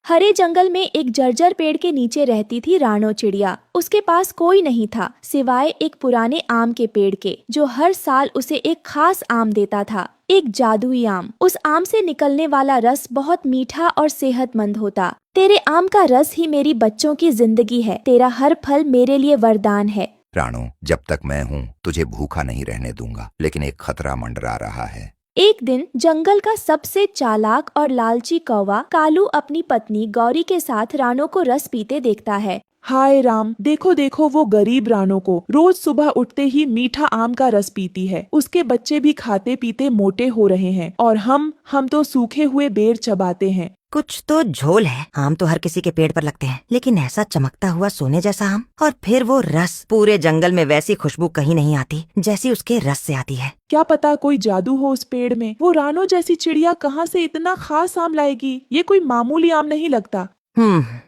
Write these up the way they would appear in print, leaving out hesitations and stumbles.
हरे जंगल में एक जर्जर पेड़ के नीचे रहती थी रानो चिड़िया। उसके पास कोई नहीं था सिवाय एक पुराने आम के पेड़ के, जो हर साल उसे एक खास आम देता था, एक जादुई आम। उस आम से निकलने वाला रस बहुत मीठा और सेहतमंद होता। तेरे आम का रस ही मेरी बच्चों की जिंदगी है, तेरा हर फल मेरे लिए वरदान है। रानो, जब तक मैं हूँ तुझे भूखा नहीं रहने दूंगा, लेकिन एक खतरा मंडरा रहा है। एक दिन जंगल का सबसे चालाक और लालची कौवा कालू अपनी पत्नी गौरी के साथ रानो को रस पीते देखता है। हाय राम, देखो देखो वो गरीब रानो को रोज सुबह उठते ही मीठा आम का रस पीती है। उसके बच्चे भी खाते पीते मोटे हो रहे हैं और हम तो सूखे हुए बेर चबाते हैं। कुछ तो झोल है। आम तो हर किसी के पेड़ पर लगते हैं, लेकिन ऐसा चमकता हुआ सोने जैसा आम, और फिर वो रस। पूरे जंगल में वैसी खुशबू कहीं नहीं आती जैसी उसके रस से आती है। क्या पता कोई जादू हो उस पेड़ में। वो रानो जैसी चिड़िया कहाँ से इतना खास आम लाएगी? ये कोई मामूली आम नहीं लगता।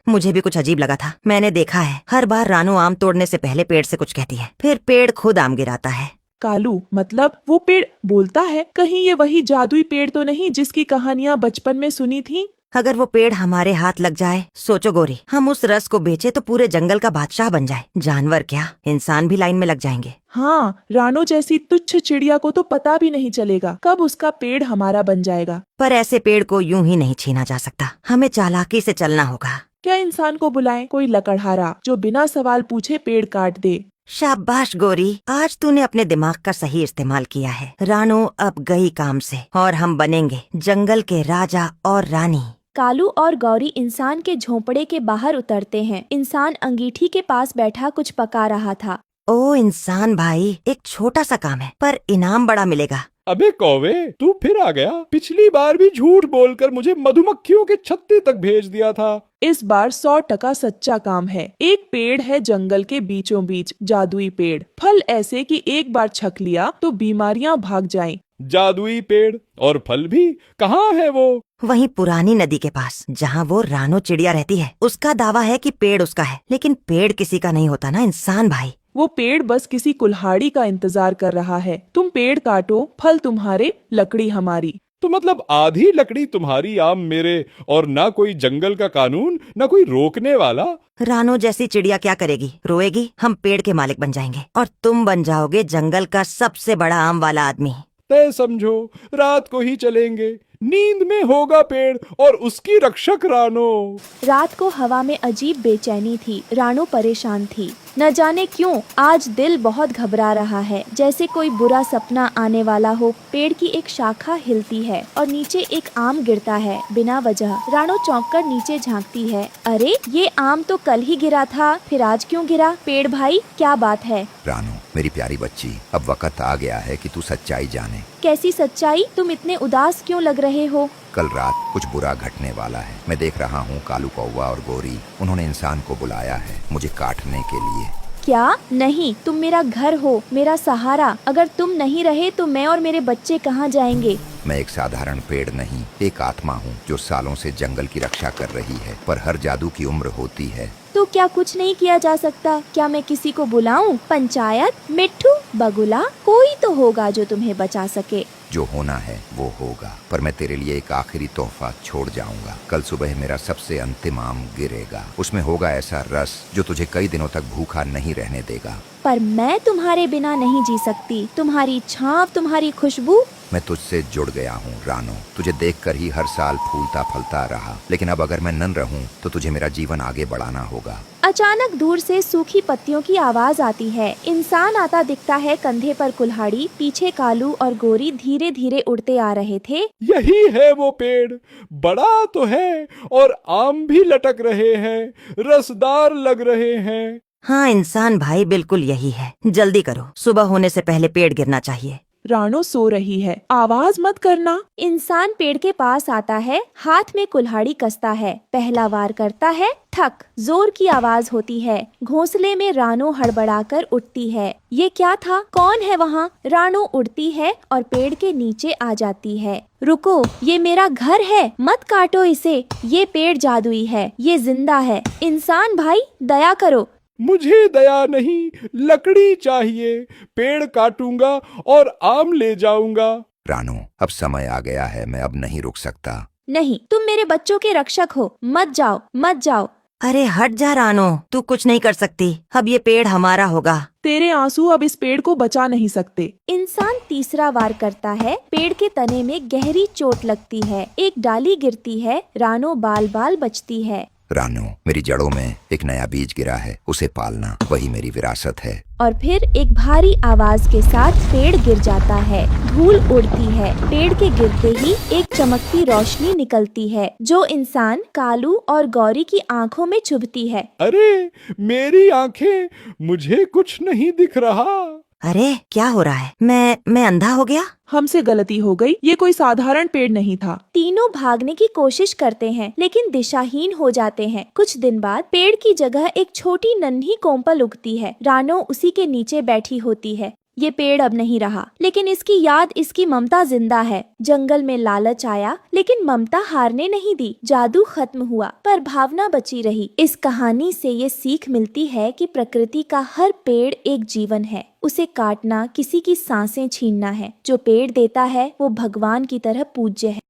मुझे भी कुछ अजीब लगा था। मैंने देखा है, हर बार रानो आम तोड़ने से पहले पेड़ से कुछ कहती है, फिर पेड़ खुद आम गिराता है। कालू, मतलब वो पेड़ बोलता है? कहीं ये वही जादुई पेड़ तो नहीं जिसकी कहानियाँ बचपन में सुनी थी? अगर वो पेड़ हमारे हाथ लग जाए, सोचो गोरी, हम उस रस को बेचे तो पूरे जंगल का बादशाह बन जाए। जानवर क्या, इंसान भी लाइन में लग जाएंगे। हाँ, रानो जैसी तुच्छ चिड़िया को तो पता भी नहीं चलेगा कब उसका पेड़ हमारा बन जाएगा। पर ऐसे पेड़ को यूं ही नहीं छीना जा सकता, हमें चालाकी से चलना होगा। क्या इंसान को बुलाएं? कोई लकड़हारा जो बिना सवाल पूछे पेड़ काट दे। शाबाश गोरी, आज तूने अपने दिमाग का सही इस्तेमाल किया है। रानो अब गई काम से, और हम बनेंगे जंगल के राजा और रानी। कालू और गौरी इंसान के झोंपड़े के बाहर उतरते हैं। इंसान अंगीठी के पास बैठा कुछ पका रहा था। ओ इंसान भाई, एक छोटा सा काम है पर इनाम बड़ा मिलेगा। अबे कौवे, तू फिर आ गया। पिछली बार भी झूठ बोलकर मुझे मधुमक्खियों के छत्ते तक भेज दिया था। इस बार 100% सच्चा काम है। एक पेड़ है जंगल के बीचों बीच, जादुई पेड़। फल ऐसे कि एक बार छक लिया तो बीमारियां भाग जाएं। जादुई पेड़ और फल भी? कहाँ है वो? वहीं पुरानी नदी के पास, जहाँ वो रानो चिड़िया रहती है। उसका दावा है कि पेड़ उसका है, लेकिन पेड़ किसी का नहीं होता ना इंसान भाई। वो पेड़ बस किसी कुल्हाड़ी का इंतजार कर रहा है। तुम पेड़ काटो, फल तुम्हारे, लकड़ी हमारी। तो मतलब आधी लकड़ी तुम्हारी, आम मेरे, और ना कोई जंगल का कानून, ना कोई रोकने वाला। रानो जैसी चिड़िया क्या करेगी? रोएगी। हम पेड़ के मालिक बन जाएंगे और तुम बन जाओगे जंगल का सबसे बड़ा आम वाला आदमी। तय समझो, रात को ही चलेंगे। नींद में होगा पेड़ और उसकी रक्षक रानो। रात को हवा में अजीब बेचैनी थी। रानो परेशान थी। न जाने क्यों आज दिल बहुत घबरा रहा है, जैसे कोई बुरा सपना आने वाला हो। पेड़ की एक शाखा हिलती है और नीचे एक आम गिरता है बिना वजह। रानो चौंक कर नीचे झांकती है। अरे, ये आम तो कल ही गिरा था, फिर आज क्यों गिरा? पेड़ भाई, क्या बात है? रानो, मेरी प्यारी बच्ची, अब वक्त आ गया है कि तू सच्चाई जाने। कैसी सच्चाई? तुम इतने उदास क्यों लग रहे हो? कल रात कुछ बुरा घटने वाला है। मैं देख रहा हूँ कालू कौवा और गोरी, उन्होंने इंसान को बुलाया है मुझे काटने के लिए। क्या? नहीं, तुम मेरा घर हो, मेरा सहारा। अगर तुम नहीं रहे तो मैं और मेरे बच्चे कहाँ जाएंगे? मैं एक साधारण पेड़ नहीं, एक आत्मा हूँ जो सालों से जंगल की रक्षा कर रही है। पर हर जादू की उम्र होती है। तो क्या कुछ नहीं किया जा सकता? क्या मैं किसी को बुलाऊं? पंचायत, मिट्ठू, बगुला, कोई तो होगा जो तुम्हें बचा सके। जो होना है वो होगा, पर मैं तेरे लिए एक आखिरी तोहफा छोड़ जाऊंगा। कल सुबह मेरा सबसे अंतिम आम गिरेगा। उसमें होगा ऐसा रस जो तुझे कई दिनों तक भूखा नहीं रहने देगा। पर मैं तुम्हारे बिना नहीं जी सकती। तुम्हारी छाँव, तुम्हारी खुशबू। मैं तुझसे जुड़ गया हूँ रानो। तुझे देखकर ही हर साल फूलता फलता रहा, लेकिन अब अगर मैं नन रहूँ तो तुझे मेरा जीवन आगे बढ़ाना होगा। अचानक दूर से सूखी पत्तियों की आवाज आती है। इंसान आता दिखता है, कंधे पर कुल्हाड़ी। पीछे कालू और गोरी धीरे धीरे उड़ते आ रहे थे। यही है वो पेड़। बड़ा तो है और आम भी लटक रहे हैं, रसदार लग रहे हैं। हाँ इंसान भाई, बिल्कुल यही है। जल्दी करो, सुबह होने से पहले पेड़ गिरना चाहिए। रानो सो रही है, आवाज मत करना। इंसान पेड़ के पास आता है, हाथ में कुल्हाड़ी कसता है। पहला वार करता है, ठक, जोर की आवाज होती है। घोंसले में रानो हड़बड़ाकर उठती है। ये क्या था? कौन है वहाँ? रानो उड़ती है और पेड़ के नीचे आ जाती है। रुको, ये मेरा घर है, मत काटो इसे। ये पेड़ जादुई है, ये जिंदा है। इंसान भाई, दया करो। मुझे दया नहीं, लकड़ी चाहिए। पेड़ काटूंगा और आम ले जाऊंगा। रानो, अब समय आ गया है, मैं अब नहीं रुक सकता। नहीं, तुम मेरे बच्चों के रक्षक हो, मत जाओ, मत जाओ। अरे हट जा रानो, तू कुछ नहीं कर सकती। अब ये पेड़ हमारा होगा। तेरे आंसू अब इस पेड़ को बचा नहीं सकते। इंसान तीसरा वार करता है। पेड़ के तने में गहरी चोट लगती है, एक डाली गिरती है, रानो बाल बाल बचती है। रानो, मेरी जड़ों में एक नया बीज गिरा है, उसे पालना वही मेरी विरासत है। और फिर एक भारी आवाज के साथ पेड़ गिर जाता है, धूल उड़ती है। पेड़ के गिरते ही एक चमकती रोशनी निकलती है, जो इंसान कालू और गौरी की आंखों में चुभती है। अरे मेरी आंखें, मुझे कुछ नहीं दिख रहा। अरे क्या हो रहा है? मैं अंधा हो गया? हमसे गलती हो गई, ये कोई साधारण पेड़ नहीं था। तीनों भागने की कोशिश करते हैं, लेकिन दिशाहीन हो जाते हैं। कुछ दिन बाद पेड़ की जगह एक छोटी नन्ही कोम्पल उगती है। रानो उसी के नीचे बैठी होती है। ये पेड़ अब नहीं रहा, लेकिन इसकी याद, इसकी ममता जिंदा है। जंगल में लालच आया, लेकिन ममता हारने नहीं दी। जादू खत्म हुआ, पर भावना बची रही। इस कहानी से ये सीख मिलती है कि प्रकृति का हर पेड़ एक जीवन है। उसे काटना किसी की सांसें छीनना है। जो पेड़ देता है वो भगवान की तरह पूज्य है।